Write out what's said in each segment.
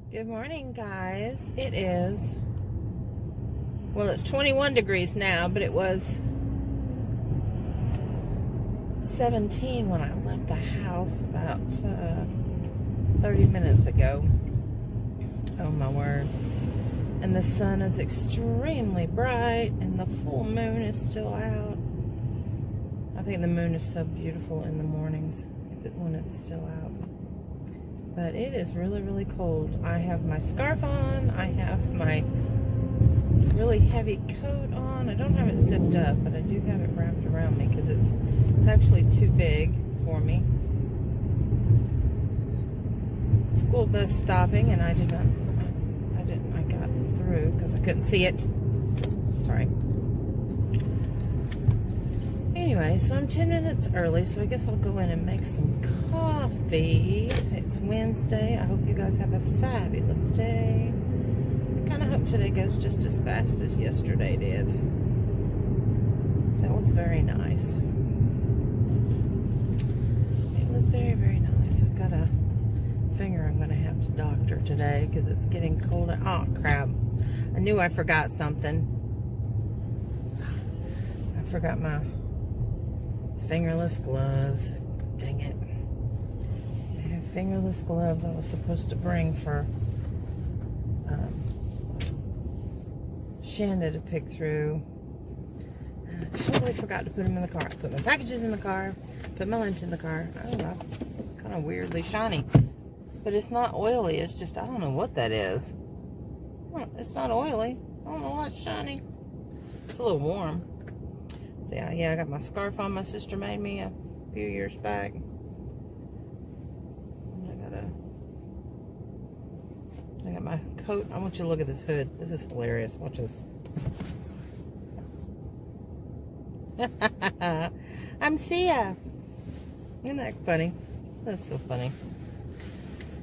Good morning, guys. It is, well, it's 21 degrees now, but it was 17 when I left the house about 30 minutes ago. Oh my word. And the sun is extremely bright and the full moon is still out. I think the moon is so beautiful in the mornings when it's still out. But it is really, really cold. I have my scarf on. I have my really heavy coat on. I don't have it zipped up, but I do have it wrapped around me because it's actually too big for me. School bus stopping, and I got through because I couldn't see it. Sorry. Anyway, so I'm 10 minutes early, so I guess I'll go in and make some coffee. It's Wednesday. I hope you guys have a fabulous day. I kind of hope today goes just as fast as yesterday did. That was very nice. It was very, very nice. I've got a finger I'm going to have to doctor today because it's getting colder. Oh, crap. I knew I forgot something. I forgot my fingerless gloves. Dang it. I have fingerless gloves I was supposed to bring for Shanda to pick through. And I totally forgot to put them in the car. I put my packages in the car, put my lunch in the car. I don't know. Kind of weirdly shiny. But it's not oily. It's just, I don't know what that is. Well, it's not oily. I don't know why it's shiny. It's a little warm. So yeah, I got my scarf on my sister made me a few years back. And I got my coat. I want you to look at this hood. This is hilarious. Watch this. I'm Sia. Isn't that funny? That's so funny.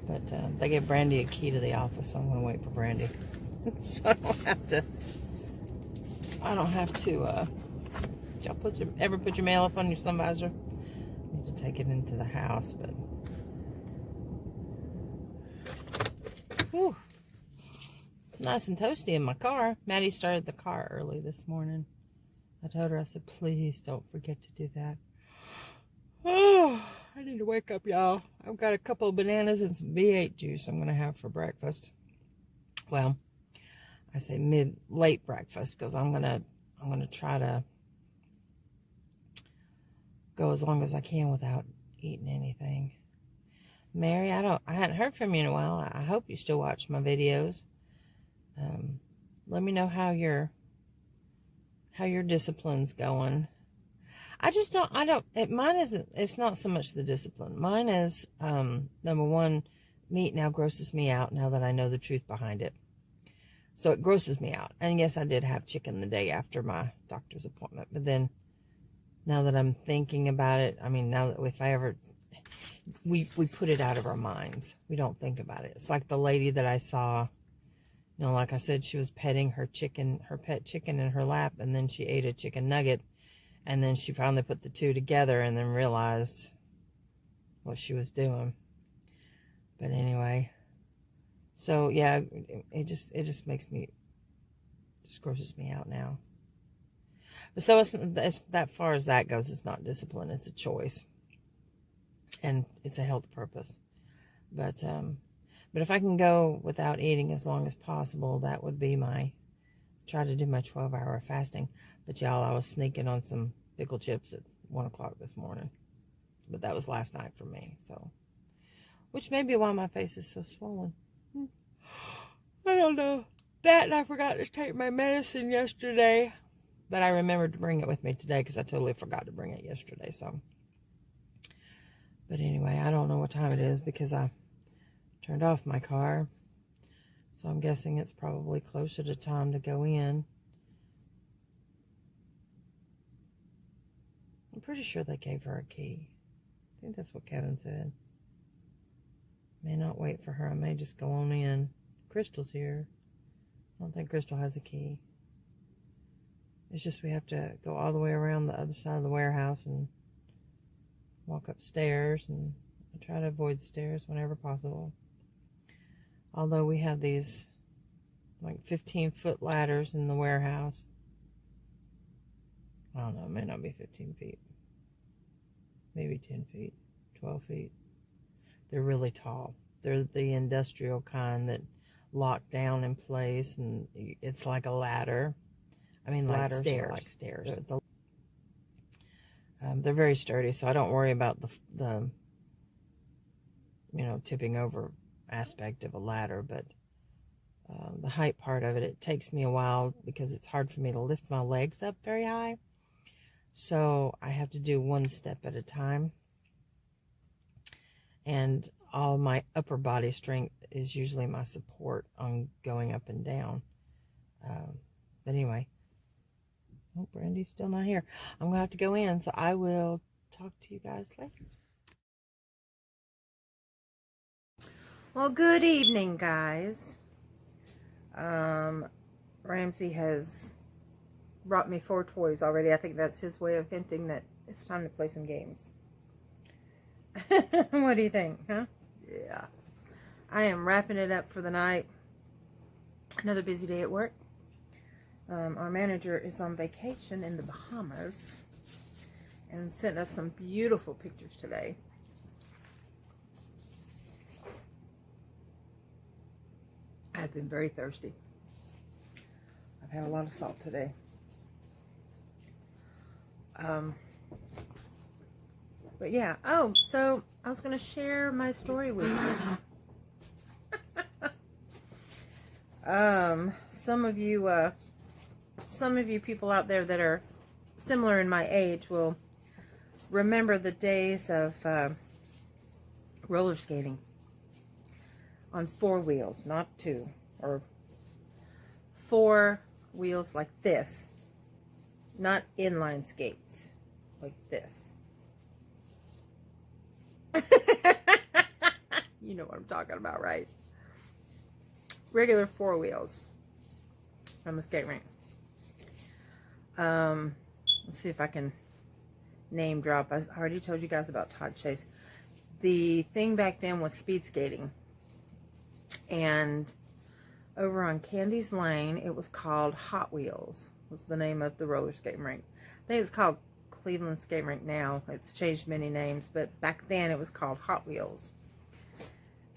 But they gave Brandy a key to the office, so I'm going to wait for Brandy. So I don't have to, y'all ever put your mail up on your sun visor? I need to take it into the house, but whew, it's nice and toasty in my car. Maddie started the car early this morning. I told her, I said, please don't forget to do that. Oh, I need to wake up, y'all. I've got a couple of bananas and some V8 juice I'm going to have for breakfast. Well, I say late breakfast because I'm gonna try to go as long as I can without eating anything. Mary, I hadn't heard from you in a while. I hope you still watch my videos. Let me know how your discipline's going. Mine isn't, it's not so much the discipline. Mine is, number one, meat now grosses me out now that I know the truth behind it. So it grosses me out. And yes, I did have chicken the day after my doctor's appointment. But then, now that I'm thinking about it, I mean, now that we put it out of our minds. We don't think about it. It's like the lady that I saw, like I said, she was petting her pet chicken in her lap, and then she ate a chicken nugget. And then she finally put the two together and then realized what she was doing. But anyway, so yeah, it just grosses me out now. But so it's that far as that goes, it's not discipline, it's a choice. And it's a health purpose. But if I can go without eating as long as possible, that would be try to do my 12-hour fasting. But y'all, I was sneaking on some pickle chips at 1 o'clock this morning. But that was last night for me, so. Which may be why my face is so swollen. I don't know. That, and I forgot to take my medicine yesterday. But I remembered to bring it with me today because I totally forgot to bring it yesterday, so. But anyway, I don't know what time it is because I turned off my car. So I'm guessing it's probably closer to time to go in. I'm pretty sure they gave her a key. I think that's what Kevin said. May not wait for her. I may just go on in. Crystal's here. I don't think Crystal has a key. It's just we have to go all the way around the other side of the warehouse and walk upstairs, and I try to avoid the stairs whenever possible. Although we have these like 15-foot ladders in the warehouse. I don't know, it may not be 15 feet. Maybe 10 feet, 12 feet. They're really tall. They're the industrial kind that lock down in place, and it's like a ladder. I mean, like stairs. Like stairs. They're very sturdy, so I don't worry about the tipping over aspect of a ladder. But the height part of it takes me a while because it's hard for me to lift my legs up very high. So I have to do one step at a time. And all my upper body strength is usually my support on going up and down. But anyway. Oh, Brandy's still not here. I'm going to have to go in, so I will talk to you guys later. Well, good evening, guys. Ramsey has brought me 4 toys already. I think that's his way of hinting that it's time to play some games. What do you think, huh? Yeah. I am wrapping it up for the night. Another busy day at work. Our manager is on vacation in the Bahamas and sent us some beautiful pictures today. I've been very thirsty. I've had a lot of salt today. But yeah, so I was going to share my story with you. Some of you people out there that are similar in my age will remember the days of roller skating on 4 wheels, not 2, or 4 wheels like this, not inline skates like this. You know what I'm talking about, right? Regular 4 wheels on the skate rink. Let's see if I can name drop. I already told you guys about Todd Chase. The thing back then was speed skating. And over on Candy's Lane, it was called Hot Wheels, was the name of the roller skating rink. I think it's called Cleveland Skate Rink now. It's changed many names, but back then it was called Hot Wheels.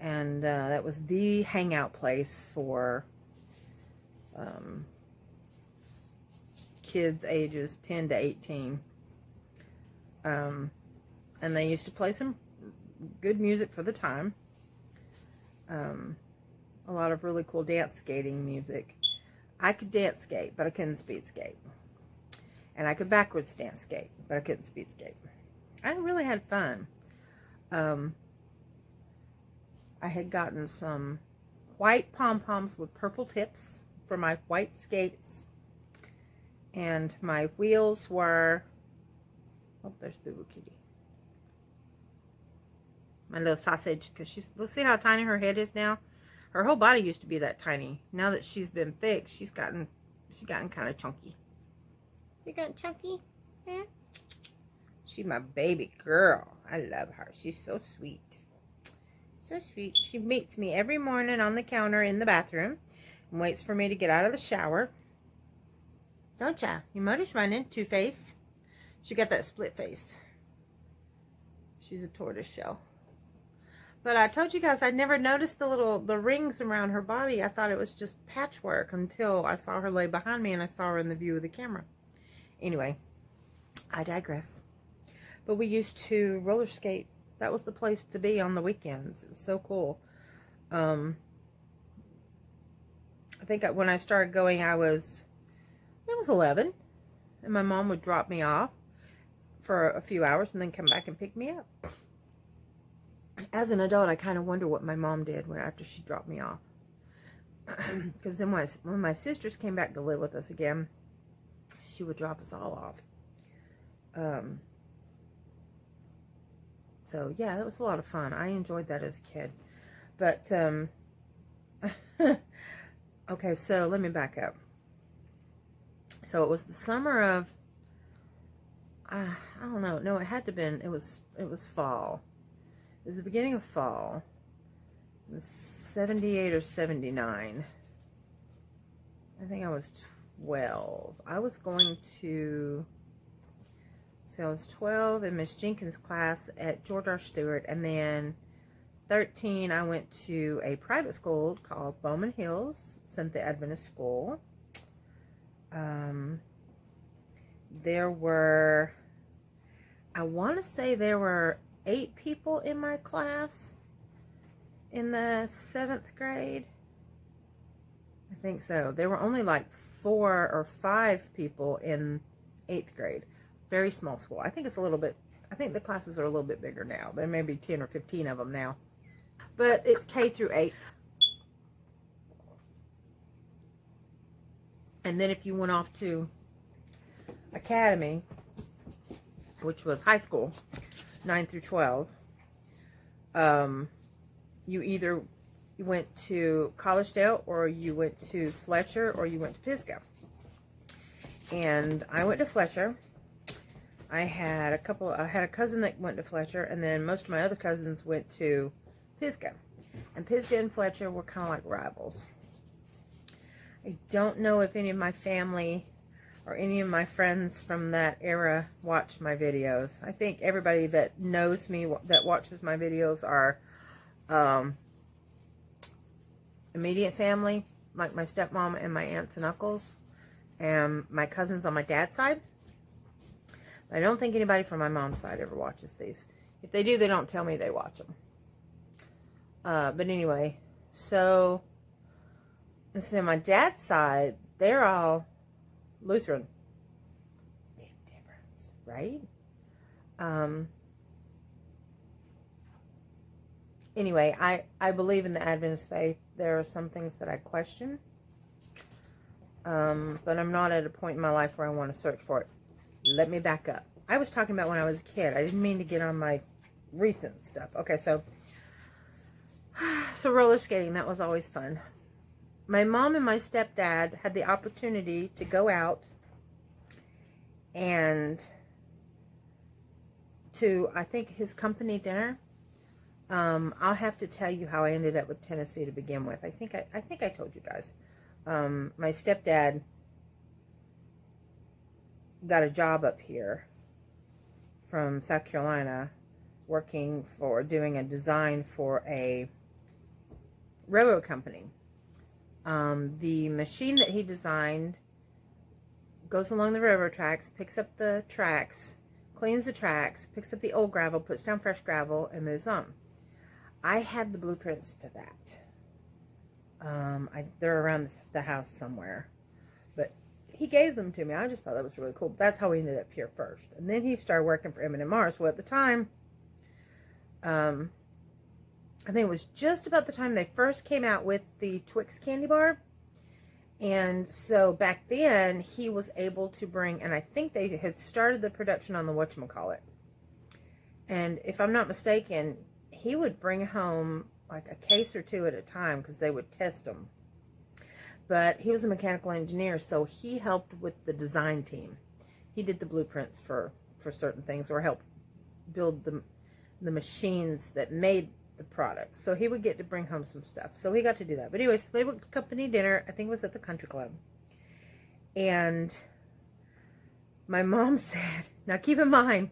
And that was the hangout place for kids ages 10 to 18. And they used to play some good music for the time. A lot of really cool dance skating music. I could dance skate, but I couldn't speed skate. And I could backwards dance skate, but I couldn't speed skate. I really had fun. I had gotten some white pom-poms with purple tips for my white skates. And my wheels were... Oh, there's Boo Boo Kitty. My little sausage, because she's... Let's see how tiny her head is now. Her whole body used to be that tiny. Now that she's been thick, she's gotten kind of chunky. You got chunky? Yeah. She's my baby girl. I love her. She's so sweet. So sweet. She meets me every morning on the counter in the bathroom and waits for me to get out of the shower. Don't ya? Your mother's running, Two-Face. She got that split face. She's a tortoise shell. But I told you guys I never noticed the rings around her body. I thought it was just patchwork until I saw her lay behind me and I saw her in the view of the camera. Anyway, I digress. But we used to roller skate. That was the place to be on the weekends. It was so cool. I think when I started going, I was 11. And my mom would drop me off for a few hours and then come back and pick me up. As an adult, I kind of wonder what my mom did after she dropped me off. Because then when my sisters came back to live with us again, she would drop us all off. So, yeah, that was a lot of fun. I enjoyed that as a kid. But, okay, so let me back up. So, it was the summer of, I don't know. No, it had to have been, it was fall. It was the beginning of fall. 78 or 79. I think I was 12. I was going to, so I was 12 in Miss Jenkins' class at George R. Stewart, and then 13 I went to a private school called Bowman Hills Seventh Adventist School. There were, I want to say there were 8 people in my class in the 7th grade. I think so. There were only like 4 or 5 people in 8th grade. Very small school. I think it's a little bit, I think the classes are a little bit bigger now. There may be 10 or 15 of them now. But it's K through 8. And then if you went off to academy, which was high school, 9 through 12, you either went to Collegedale, or you went to Fletcher, or you went to Pisgah. And I went to Fletcher. I had a cousin that went to Fletcher, and then most of my other cousins went to Pisgah. And Pisgah and Fletcher were kind of like rivals. I don't know if any of my family or any of my friends from that era watch my videos. I think everybody that knows me, that watches my videos, are immediate family, like my stepmom and my aunts and uncles, and my cousins on my dad's side. I don't think anybody from my mom's side ever watches these. If they do, they don't tell me they watch them. But anyway, so my dad's side, they're all Lutheran. Big difference, right? Anyway, I believe in the Adventist faith. There are some things that I question. But I'm not at a point in my life where I want to search for it. Let me back up. I was talking about when I was a kid. I didn't mean to get on my recent stuff. Okay, so roller skating, that was always fun. My mom and my stepdad had the opportunity to go out and to, I think, his company dinner. I'll have to tell you how I ended up with Tennessee to begin with. I think I told you guys. My stepdad got a job up here from South Carolina, working for, doing a design for a railroad company. The machine that he designed goes along the railroad tracks, picks up the tracks, cleans the tracks, picks up the old gravel, puts down fresh gravel, and moves on. I had the blueprints to that. They're around the house somewhere. But he gave them to me. I just thought that was really cool. That's how we ended up here first. And then he started working for M&M Mars. Well, at the time, I think it was just about the time they first came out with the Twix candy bar. And so back then, he was able to bring, and I think they had started the production on the whatchamacallit. And if I'm not mistaken, he would bring home like a case or 2 at a time because they would test them. But he was a mechanical engineer, so he helped with the design team. He did the blueprints for certain things, or helped build the machines that made the product. So he would get to bring home some stuff. So he got to do that. But anyway, so they went to company dinner. I think it was at the country club. And my mom said, now keep in mind,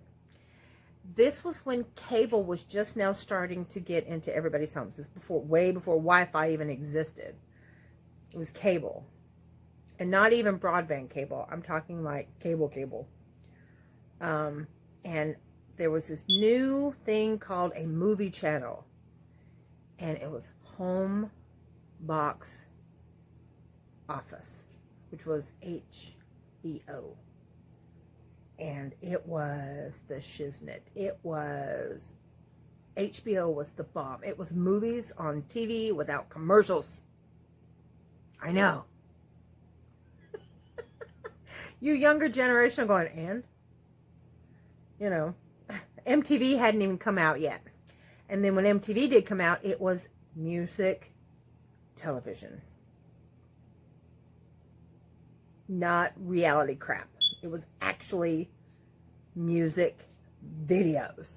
this was when cable was just now starting to get into everybody's homes. This before, way before Wi-Fi even existed. It was cable. And not even broadband cable. I'm talking like cable. And there was this new thing called a movie channel. And it was Home Box Office, which was HBO. And it was the shiznit. It was, HBO was the bomb. It was movies on TV without commercials. I know. You younger generation are going, and? You know, MTV hadn't even come out yet. And then when MTV did come out, it was music television. Not reality crap. It was actually music videos.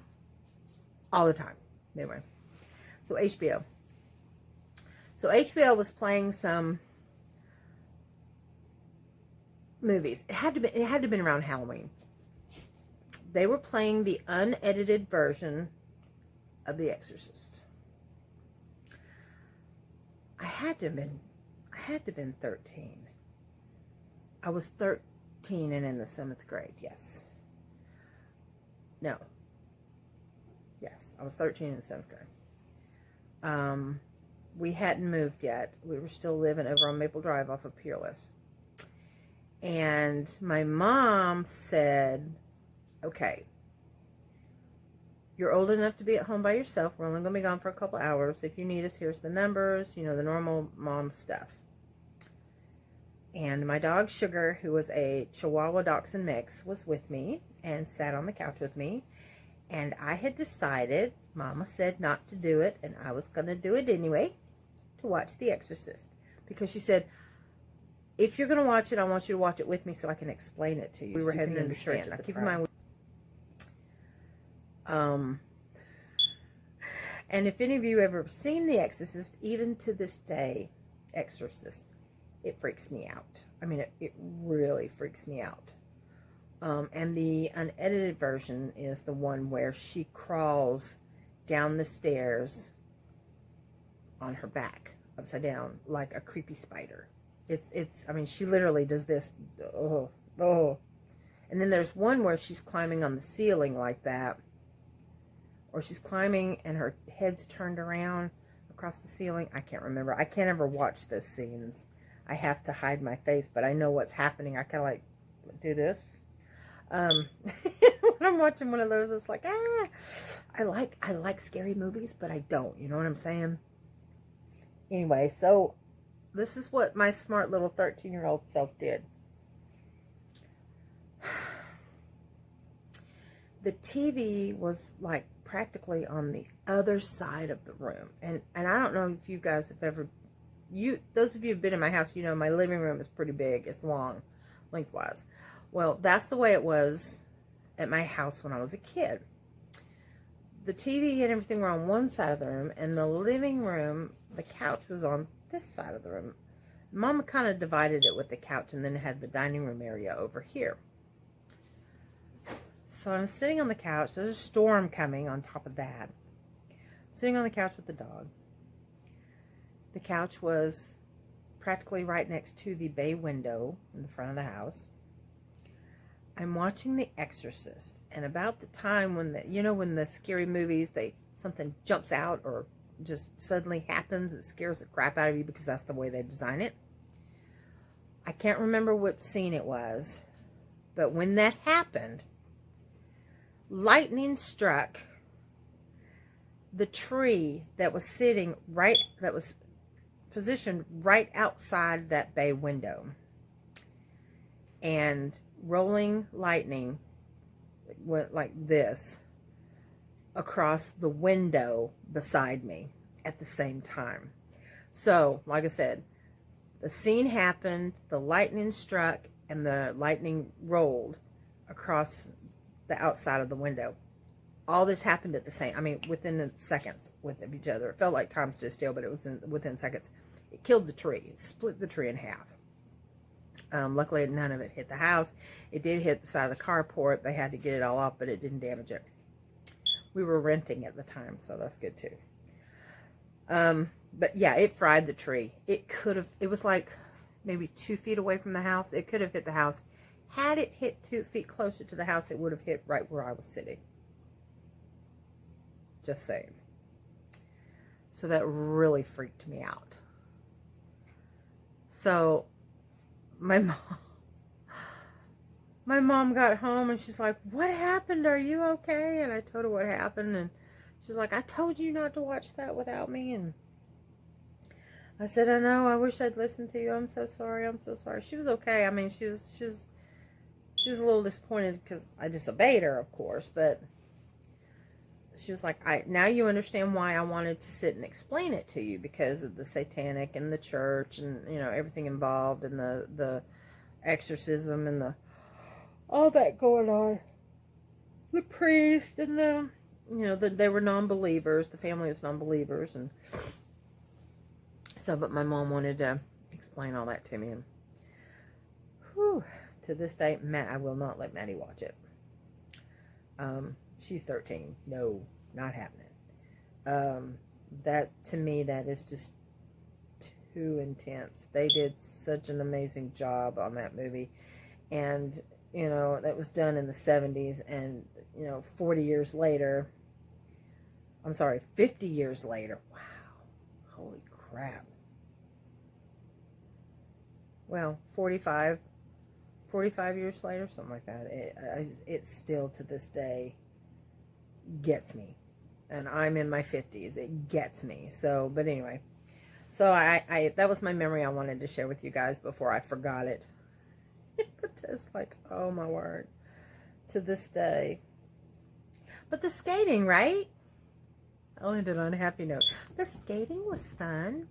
All the time. Anyway. So HBO. So HBO was playing some movies. It had to have been around Halloween. They were playing the unedited version of The Exorcist. I had to have been 13. I was 13 and in the 7th grade, yes. No. Yes, I was 13 in the 7th grade. We hadn't moved yet. We were still living over on Maple Drive off of Peerless. And my mom said, okay, you're old enough to be at home by yourself. We're only going to be gone for a couple hours. If you need us, here's the numbers, you know, the normal mom stuff. And my dog, Sugar, who was a Chihuahua Dachshund mix, was with me and sat on the couch with me. And I had decided, Mama said not to do it, and I was going to do it anyway, to watch The Exorcist. Because she said, if you're going to watch it, I want you to watch it with me so I can explain it to you. We were heading into church. Now, keep in mind, and if any of you have ever seen The Exorcist, even to this day, Exorcist, it freaks me out. I mean, it really freaks me out. And the unedited version is the one where she crawls down the stairs on her back, upside down, like a creepy spider. I mean, she literally does this, oh. And then there's one where she's climbing on the ceiling like that, or she's climbing and her head's turned around across the ceiling. I can't remember. I can't ever watch those scenes. I have to hide my face, but I know what's happening. I kind of like do this. When I'm watching one of those, it's like, I like scary movies, but I don't. You know what I'm saying? Anyway, so this is what my smart little 13-year-old self did. The TV was like practically on the other side of the room. And I don't know if you guys have ever, those of you who've been in my house, you know my living room is pretty big. It's long, lengthwise. Well, that's the way it was at my house when I was a kid. The TV and everything were on one side of the room, and the living room, the couch was on this side of the room. Mama kind of divided it with the couch and then had the dining room area over here. So I'm sitting on the couch. There's a storm coming on top of that. Sitting on the couch with the dog. The couch was practically right next to the bay window in the front of the house. I'm watching The Exorcist, and about the time when when the scary movies, something jumps out or just suddenly happens, it scares the crap out of you because that's the way they design it. I can't remember what scene it was, but when that happened, lightning struck the tree that was positioned right outside that bay window. And rolling lightning went like this across the window beside me at the same time. So, like I said, the scene happened, the lightning struck, and the lightning rolled across the outside of the window. All this happened at the same, within seconds with each other. It felt like time stood still, but it was within seconds. It killed the tree. It split the tree in half. Luckily, none of it hit the house. It did hit the side of the carport. They had to get it all off, but it didn't damage it. We were renting at the time, so that's good too. But yeah, it fried the tree. It was like maybe 2 feet away from the house. It could have hit the house. Had it hit 2 feet closer to the house, it would have hit right where I was sitting. Just saying. So that really freaked me out. So my mom got home and she's like, "What happened? Are you okay?" And I told her what happened, and she's like, "I told you not to watch that without me." And I said, "I know. I wish I'd listened to you. I'm so sorry. I'm so sorry." She was okay. She was a little disappointed because I disobeyed her, of course, but she was like, now you understand why I wanted to sit and explain it to you, because of the satanic and the church and, everything involved, and the exorcism and all that going on. The priest and they were non-believers. The family was non-believers. And So, but my mom wanted to explain all that to me. And whew, to this day, I will not let Maddie watch it. She's 13. No, not happening. That, to me, that is just too intense. They did such an amazing job on that movie. And, you know, that was done in the 70s. And, you know, 40 years later, I'm sorry, 50 years later. Wow. Holy crap. Well, 45 years later, something like that. It still, to this day, gets me. And I'm in my 50s. It gets me. So, but anyway. So, I that was my memory I wanted to share with you guys before I forgot it. But it's like, oh my word. To this day. But the skating, right? I'll end it on a happy note. The skating was fun.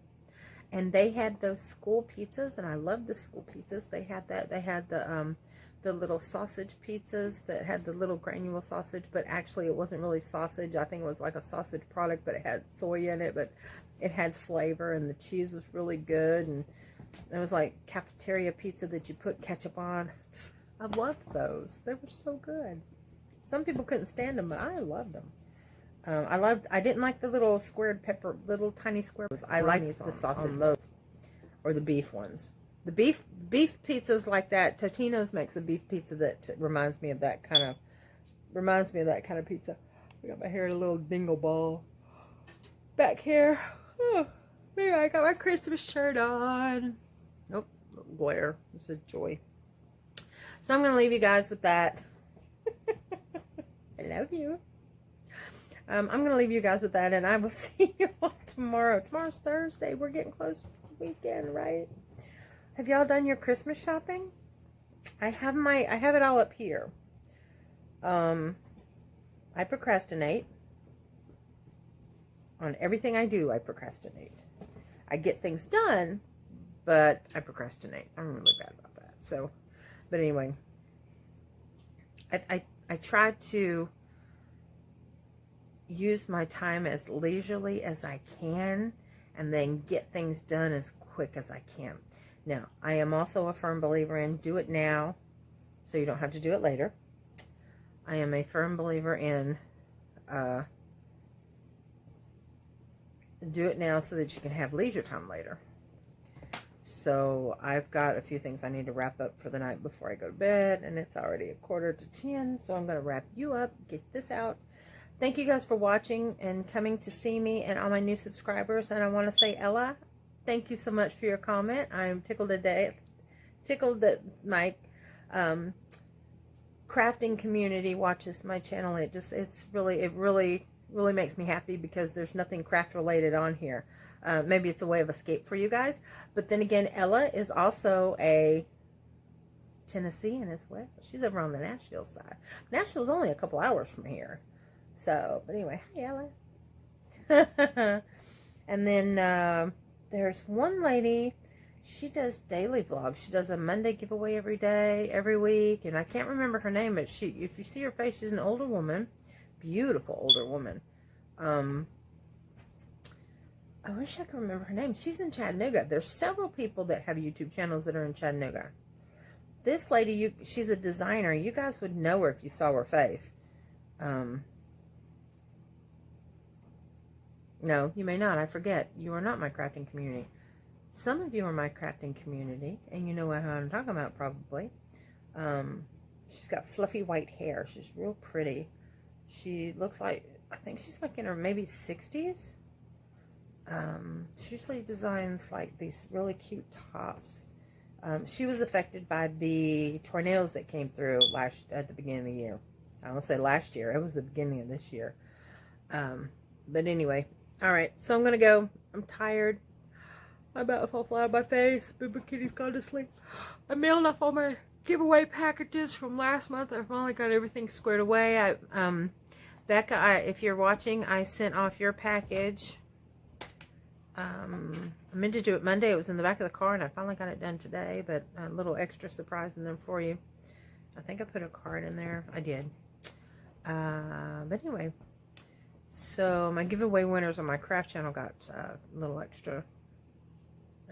And they had those school pizzas, and I love the school pizzas. They had that. They had the little sausage pizzas that had the little granule sausage, but actually it wasn't really sausage. I think it was like a sausage product, but it had soy in it, but it had flavor, and the cheese was really good. And it was like cafeteria pizza that you put ketchup on. I loved those. They were so good. Some people couldn't stand them, but I loved them. I didn't like the little squared pepper, little tiny square. I liked the sausage loaves, or the beef ones. The beef pizzas like that. Totino's makes a beef pizza that reminds me of that kind of pizza. I got my hair in a little dingle ball back here. Oh, there, I got my Christmas shirt on. Nope, glare. It's a joy. So I'm gonna leave you guys with that. I love you. I'm going to leave you guys with that, and I will see you all tomorrow. Tomorrow's Thursday. We're getting close to the weekend, right? Have y'all done your Christmas shopping? I have it all up here. I procrastinate. On everything I do, I procrastinate. I get things done, but I procrastinate. I'm really bad about that. So, but anyway, I try to use my time as leisurely as I can, and then get things done as quick as I can. Now, I am also a firm believer in do it now so you don't have to do it later. I am a firm believer in do it now so that you can have leisure time later. So I've got a few things I need to wrap up for the night before I go to bed, and it's already 9:45, so I'm going to wrap you up, get this out. Thank you guys for watching and coming to see me, and all my new subscribers. And I want to say, Ella, thank you so much for your comment. I'm tickled that my crafting community watches my channel. It really makes me happy, because there's nothing craft related on here. Maybe it's a way of escape for you guys. But then again, Ella is also a Tennessean as well. She's over on the Nashville side. Nashville's only a couple hours from here. So, but anyway, hi Ella. And then there's one lady, she does daily vlogs. She does a Monday giveaway every week, and I can't remember her name, but if you see her face, she's an older woman, beautiful older woman. I wish I could remember her name. She's in Chattanooga. There's several people that have YouTube channels that are in Chattanooga. This lady, she's a designer. You guys would know her if you saw her face. No, you may not. I forget. You are not my crafting community. Some of you are my crafting community, and you know what I'm talking about probably. She's got fluffy white hair. She's real pretty. She looks like, I think she's like in her maybe 60s. She usually designs like these really cute tops. She was affected by the tornadoes that came through at the beginning of the year. I won't say last year. It was the beginning of this year. But anyway. All right, so I'm going to go. I'm tired. I'm about to fall flat on my face. Booba Kitty's gone to sleep. I mailed off all my giveaway packages from last month. I finally got everything squared away. Becca, if you're watching, I sent off your package. I meant to do it Monday. It was in the back of the car, and I finally got it done today. But a little extra surprise in there for you. I think I put a card in there. I did. But anyway. So my giveaway winners on my craft channel got a little extra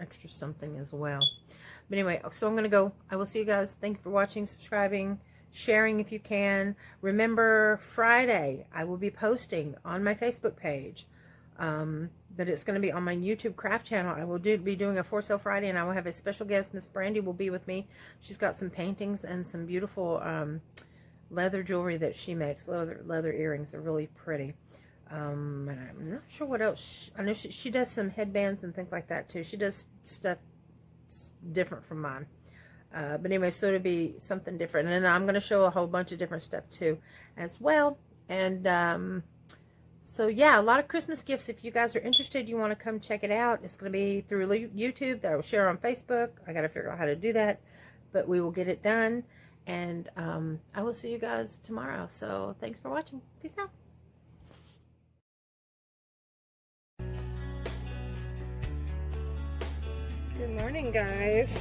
extra something as well. But anyway, so I'm going to go. I will see you guys. Thank you for watching, subscribing, sharing if you can. Remember, Friday, I will be posting on my Facebook page. But it's going to be on my YouTube craft channel. I will be doing a For Sale Friday, and I will have a special guest. Miss Brandy will be with me. She's got some paintings and some beautiful leather jewelry that she makes. Leather earrings are really pretty. And I'm not sure what else. I know she does some headbands and things like that too. She does stuff different from mine. But anyway, so it'll be something different. And then I'm going to show a whole bunch of different stuff too as well. And so yeah, a lot of Christmas gifts. If you guys are interested, you want to come check it out. It's going to be through YouTube that I will share on Facebook. I got to figure out how to do that, but we will get it done. And I will see you guys tomorrow. So thanks for watching. Peace out. Good morning, guys.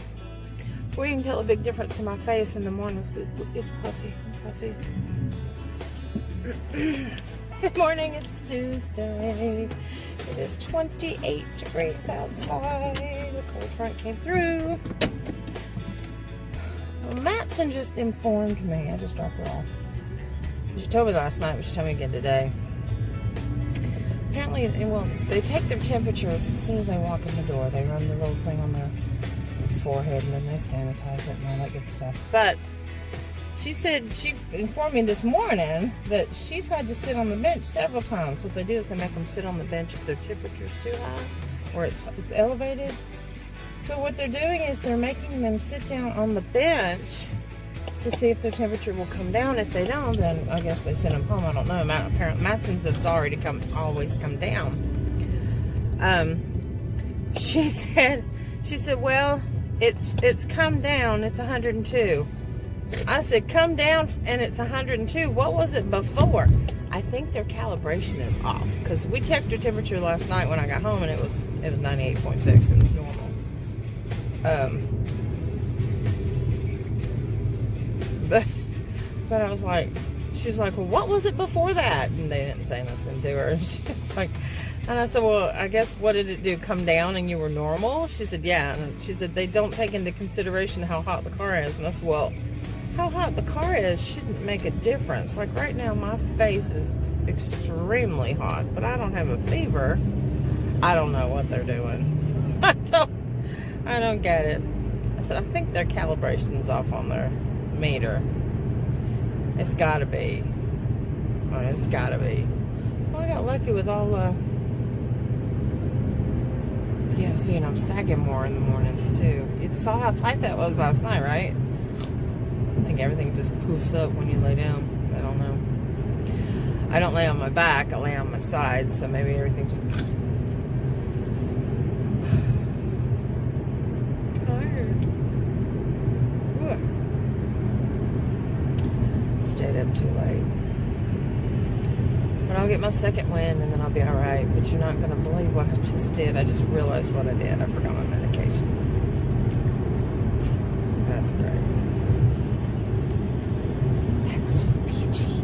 Well, you can tell a big difference in my face in the mornings. It's puffy. Good morning, it's Tuesday. It is 28 degrees outside. The cold front came through. Well, Matson just informed me. I just dropped her off. She told me last night, but she told me again today. Apparently, well, they take their temperatures as soon as they walk in the door. They run the little thing on their forehead, and then they sanitize it and all that good stuff. But she said, she informed me this morning that she's had to sit on the bench several times. What they do is they make them sit on the bench if their temperature's too high or it's elevated. So what they're doing is they're making them sit down on the bench to see if their temperature will come down. If they don't, then I guess they send them home. I don't know. Apparently, Matson's has already always come down. She said, well, it's come down. It's 102. I said, come down and it's 102. What was it before? I think their calibration is off, because we checked their temperature last night when I got home, and it was 98.6. It was normal. But I was like, she's like, well, what was it before that? And they didn't say nothing to her. She's like, and I said, well, I guess, what did it do? Come down and you were normal? She said, yeah. And she said, they don't take into consideration how hot the car is. And I said, well, how hot the car is shouldn't make a difference. Like right now, my face is extremely hot, but I don't have a fever. I don't know what they're doing. I don't get it. I said, I think their calibration's off on their meter. It's gotta be. Oh, it's gotta be. Well, I got lucky with all yeah, see, and I'm sagging more in the mornings too. You saw how tight that was last night, right? I think everything just poofs up when you lay down. I don't know. I don't lay on my back, I lay on my side, so maybe everything just tired. Stayed up too late. But I'll get my second win and then I'll be alright. But you're not going to believe what I just did. I just realized what I did. I forgot my medication. That's great. That's just peachy.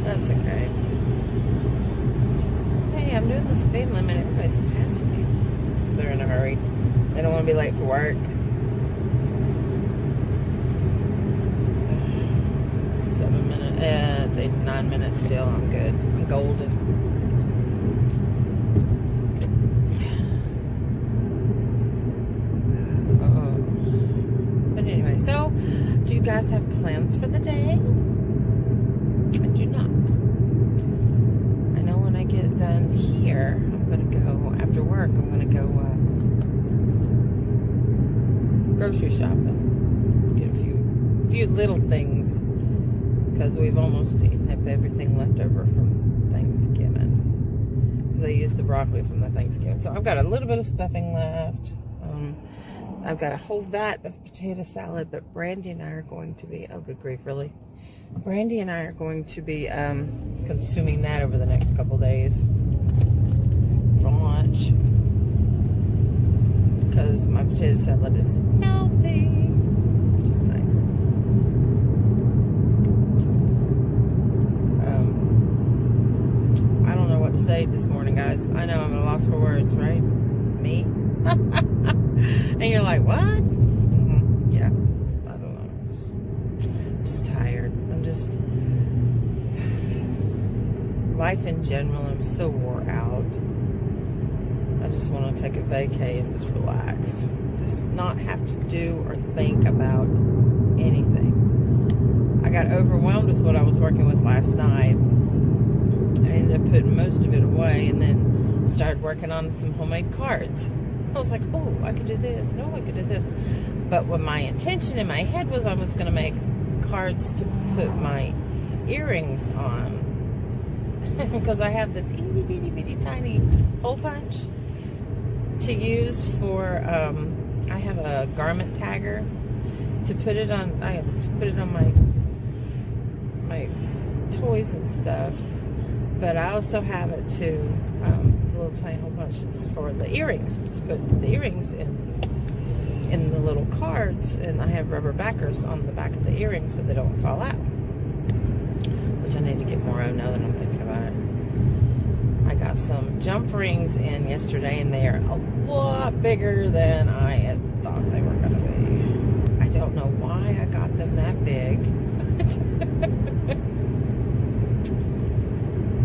That's okay. Hey, I'm doing the speed limit. Everybody's passing me. They're in a hurry. They don't want to be late for work. 7 minutes. It's 8 to 9 minutes still. I'm good. I'm golden. But anyway, so do you guys have plans for the day? I do not. I know when I get done here, I'm going to go, after work, I'm going to go grocery shopping. Get a few little things, because we've almost eaten up everything left over from Thanksgiving. Because I used the broccoli from the Thanksgiving. So I've got a little bit of stuffing left. I've got a whole vat of potato salad, but Brandy and I are going to be, oh good grief, really? Brandy and I are going to be consuming that over the next couple days for lunch. Because my potato salad is healthy, which is nice. I don't know what to say this morning, guys. I know I'm at a loss for words, right? me. And you're like, what? Yeah, I don't know. I'm just tired. I'm just, life in general, I'm so wore out. I just want to take a vacay and just relax. Just not have to do or think about anything. I got overwhelmed with what I was working with last night. I ended up putting most of it away and then started working on some homemade cards. I was like, oh, I could do this. No, I could do this. But what my intention in my head was, I was going to make cards to put my earrings on. Because I have this itty bitty bitty tiny hole punch to use for, I have a garment tagger to put it on. I put it on my toys and stuff, but I also have it to little tiny hole punches for the earrings, to put the earrings in the little cards, and I have rubber backers on the back of the earrings so they don't fall out, which I need to get more of now that I'm thinking about it. I got some jump rings in yesterday, and they are a lot bigger than I had thought they were going to be. I don't know why I got them that big.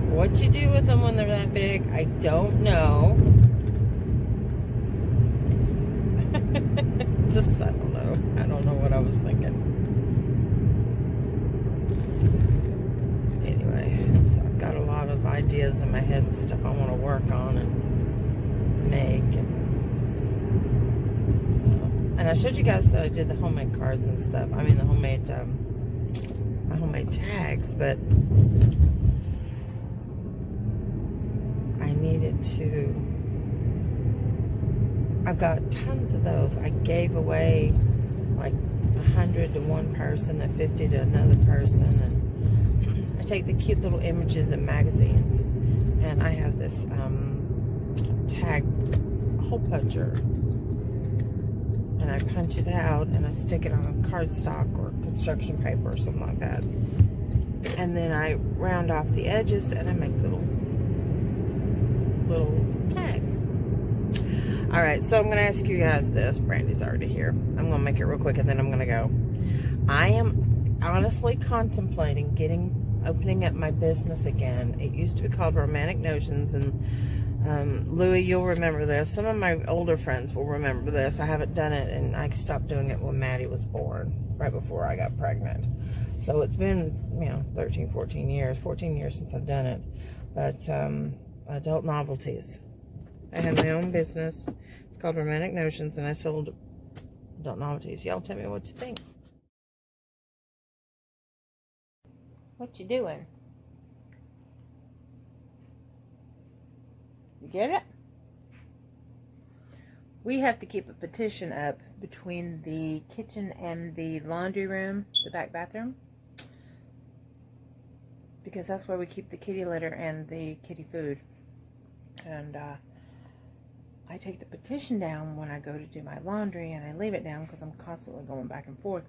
What you do with them when they're that big, I don't know. Just, I don't know. I don't know what I was thinking. Anyway, so I've got a lot of ideas in my head and stuff I want to work on and make. And I showed you guys that I did the homemade cards and stuff. I mean, the homemade, my homemade tags, but I needed to, I've got tons of those. I gave away like 100 to one person and 50 to another person, and I take the cute little images in magazines, and I have this tag hole puncher, and I punch it out and I stick it on cardstock or construction paper or something like that, and then I round off the edges and I make little tags. All right, so I'm going to ask you guys this. Brandy's already here. I'm going to make it real quick and then I'm going to go. I am honestly contemplating opening up my business again. It used to be called Romantic Notions, and Louie, you'll remember this. Some of my older friends will remember this. I haven't done it, and I stopped doing it when Maddie was born, right before I got pregnant. So it's been, 13 years since I've done it. But adult novelties. I have my own business. It's called Romantic Notions, and I sold adult novelties. Y'all tell me what you think. What you doing? You get it? We have to keep a petition up between the kitchen and the laundry room, the back bathroom, because that's where we keep the kitty litter and the kitty food. And I take the petition down when I go to do my laundry, and I leave it down because I'm constantly going back and forth.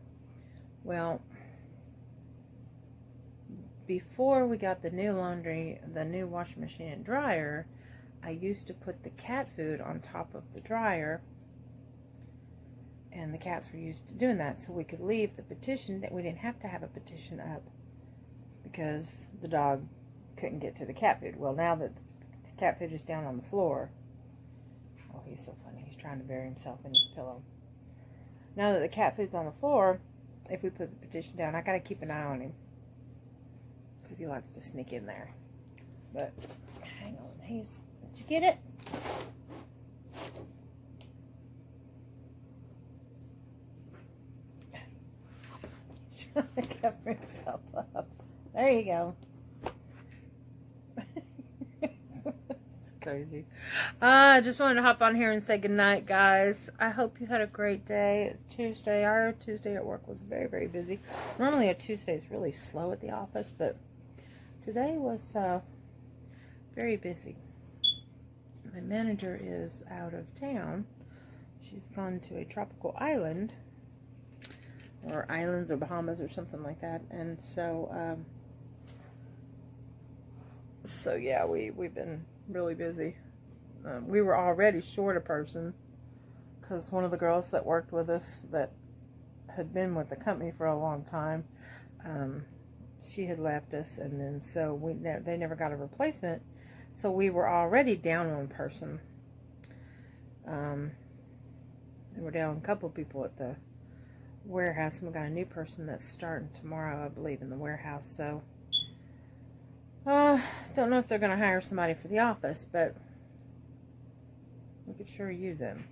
Well, before we got the new washing machine and dryer, I used to put the cat food on top of the dryer, and the cats were used to doing that, so we could leave the petition. We didn't have to have a petition up because the dog couldn't get to the cat food. Well, now that the cat food is down on the floor, oh, he's so funny. He's trying to bury himself in his pillow. Now that the cat food's on the floor, if we put the petition down, I gotta keep an eye on him because he likes to sneak in there. But hang on, did you get it? He's trying to cover himself up. There you go. It's crazy. I just wanted to hop on here and say goodnight, guys. I hope you had a great day. It's Tuesday. Our Tuesday at work was very, very busy. Normally a Tuesday is really slow at the office, but today was very busy. My manager is out of town. She's gone to a tropical island, or islands or Bahamas or something like that, and so yeah, we've been really busy. we were already short a person because one of the girls that worked with us that had been with the company for a long time, she had left us, and then so they never got a replacement, so we were already down one person. And we're down a couple people at the warehouse, and we got a new person that's starting tomorrow, I believe, in the warehouse. So don't know if they're going to hire somebody for the office, but we could sure use them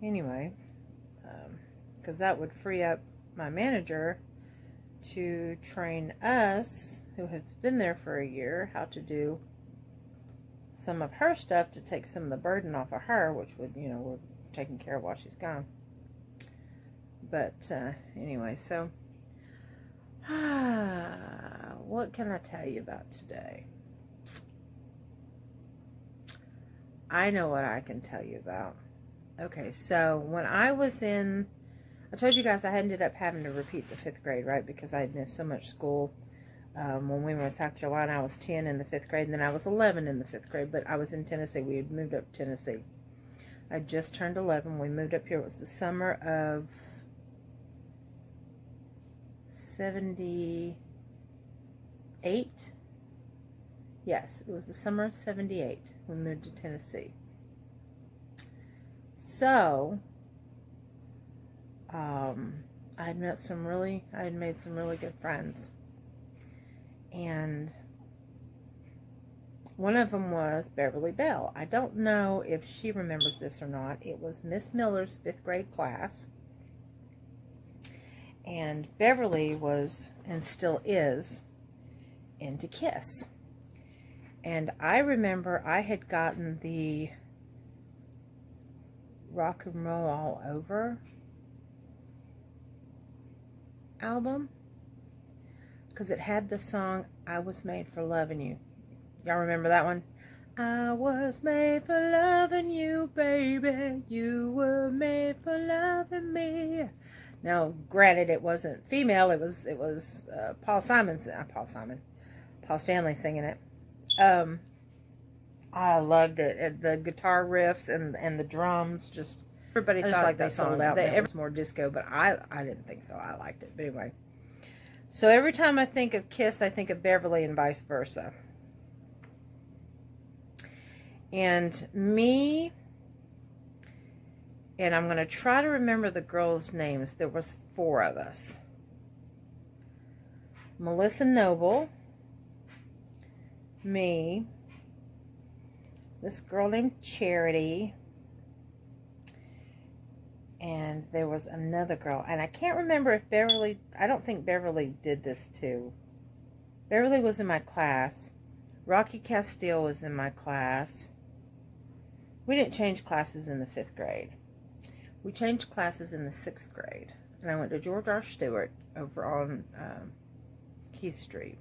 anyway, because that would free up my manager to train us, who have been there for a year, how to do some of her stuff, to take some of the burden off of her, which would, you know, we're taking care of while she's gone. But anyway, so what can I tell you about today? I know what I can tell you about. Okay, so when I was in, I told you guys I ended up having to repeat the 5th grade, right? Because I had missed so much school. When we were in South Carolina, I was 10 in the 5th grade, and then I was 11 in the 5th grade, but I was in Tennessee. We had moved up to Tennessee. I just turned 11. We moved up here. It was the summer of 78. Yes, it was the summer of 78. We moved to Tennessee. So, I had made some really good friends. And one of them was Beverly Bell. I don't know if she remembers this or not. It was Miss Miller's 5th grade class. And Beverly was, and still is, into Kiss. And I remember I had gotten the Rock and Roll All Over album, because it had the song I Was Made for Loving You. Y'all remember that one? I was made for loving you, baby. You were made for loving me. Now, granted, it wasn't female. It was Paul Stanley singing it. I loved it. The guitar riffs and the drums, just everybody thought like they sold out. It was more disco, but I didn't think so. I liked it. But anyway, so every time I think of Kiss, I think of Beverly and vice versa. And me, and I'm going to try to remember the girls' names. There was 4 of us. Melissa Noble, me, this girl named Charity, and there was another girl. And I can't remember if Beverly, I don't think Beverly did this too. Beverly was in my class. Rocky Castile was in my class. We didn't change classes in the 5th grade. We changed classes in the 6th grade. And I went to George R. Stewart over on Keith Street.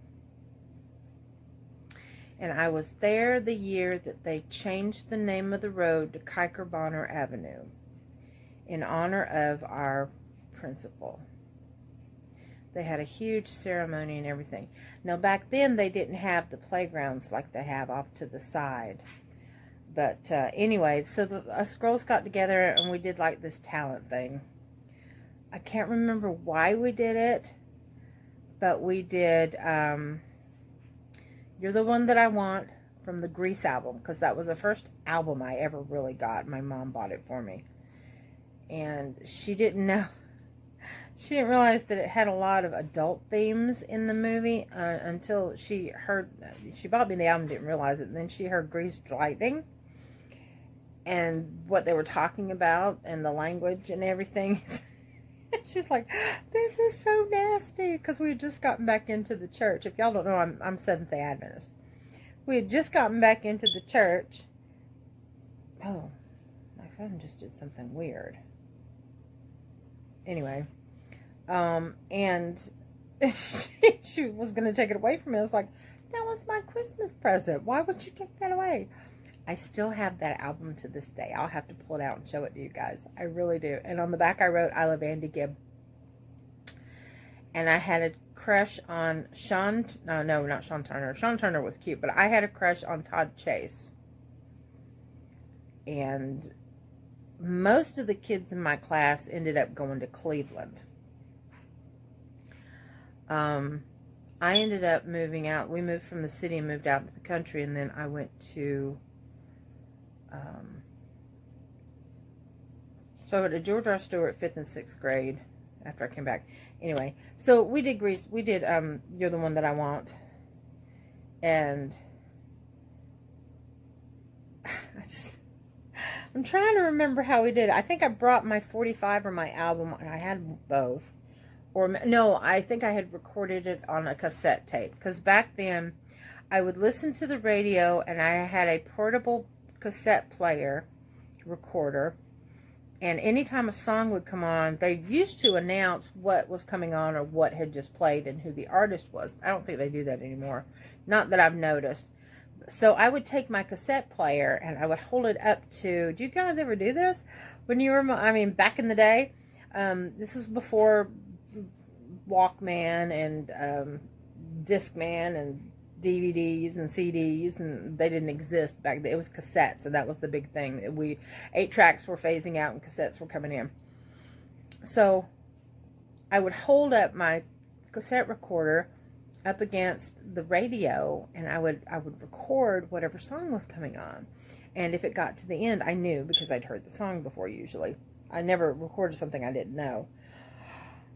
And I was there the year that they changed the name of the road to Kiker Bonner Avenue in honor of our principal. They had a huge ceremony and everything. Now, back then, they didn't have the playgrounds like they have off to the side. But anyway, so us girls got together and we did like this talent thing. I can't remember why we did it, but we did You're the One That I Want from the Grease album, because that was the first album I ever really got. My mom bought it for me. And she didn't know, she didn't realize that it had a lot of adult themes in the movie until she bought me the album, didn't realize it, and then she heard Greased Lightning and what they were talking about and the language and everything. She's like, this is so nasty, because we had just gotten back into the church. If y'all don't know, I'm Seventh-day Adventist. We had just gotten back into the church. Oh, my phone just did something weird. Anyway, and she was going to take it away from me. I was like, that was my Christmas present. Why would you take that away? I still have that album to this day. I'll have to pull it out and show it to you guys. I really do. And on the back I wrote, I love Andy Gibb. And I had a crush on no, not Sean Turner. Sean Turner was cute, but I had a crush on Todd Chase. and most of the kids in my class ended up going to Cleveland. I ended up moving out. We moved from the city and moved out to the country, and then I went to, so I went to George R. Stewart 5th and 6th grade after I came back. Anyway, so we did You're the One That I Want, and I'm trying to remember how we did it. I think I brought my 45 or my album, and I had both. Or no, I think I had recorded it on a cassette tape, because back then I would listen to the radio, and I had a portable cassette player recorder, and anytime a song would come on, they used to announce what was coming on or what had just played and who the artist was. I don't think they do that anymore, not that I've noticed. So I would take my cassette player and I would hold it up to, do you guys ever do this? When you were, I mean, back in the day, this was before Walkman and Discman and DVDs and CDs, and they didn't exist back then. It was cassettes, and that was the big thing. 8-tracks were phasing out and cassettes were coming in. So I would hold up my cassette recorder up against the radio, and I would record whatever song was coming on. And if it got to the end, I knew, because I'd heard the song before usually. I never recorded something I didn't know.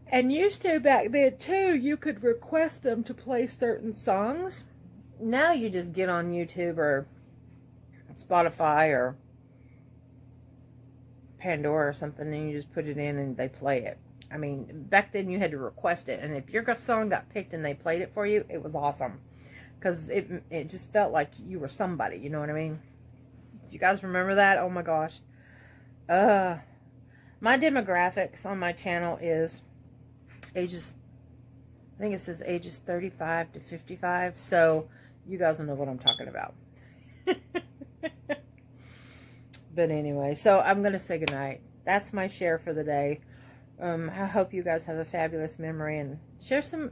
And used to back then too, you could request them to play certain songs. Now you just get on YouTube or Spotify or Pandora or something, and you just put it in and they play it. I mean, back then you had to request it, and if your song got picked and they played it for you, it was awesome, because it just felt like you were somebody, you know what I mean? You guys remember that? Oh my gosh. My demographics on my channel is ages, I think it says ages 35 to 55, so you guys will know what I'm talking about. But anyway, so I'm going to say goodnight. That's my share for the day. I hope you guys have a fabulous memory, and share some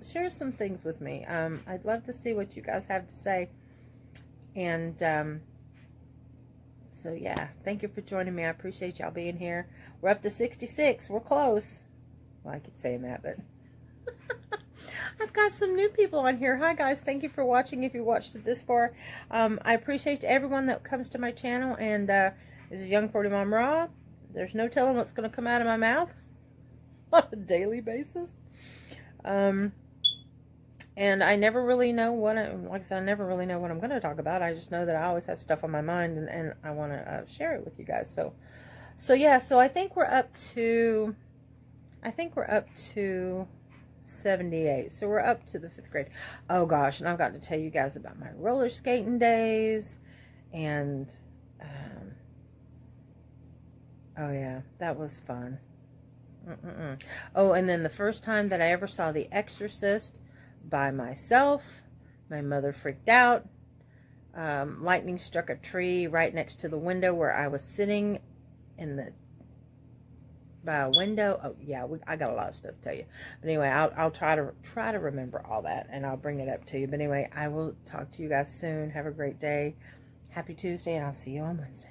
things with me. I'd love to see what you guys have to say. And so yeah, thank you for joining me. I appreciate y'all being here. We're up to 66. We're close. Well, I keep saying that, but I've got some new people on here. Hi guys, thank you for watching. If you watched it this far, I appreciate everyone that comes to my channel. And this is Young 40 Mom Raw. There's no telling what's going to come out of my mouth on a daily basis. And I never really know what, like I said, I never really know what I'm going to talk about. I just know that I always have stuff on my mind, and I want to share it with you guys. So yeah, so I think we're up to 78. So we're up to the 5th grade. Oh gosh, and I've got to tell you guys about my roller skating days, and oh yeah, that was fun. Oh, and then the first time that I ever saw The Exorcist by myself, my mother freaked out. Lightning struck a tree right next to the window where I was sitting by a window. Oh yeah, I got a lot of stuff to tell you. But anyway, I'll try to remember all that, and I'll bring it up to you. But anyway, I will talk to you guys soon. Have a great day. Happy Tuesday, and I'll see you on Wednesday.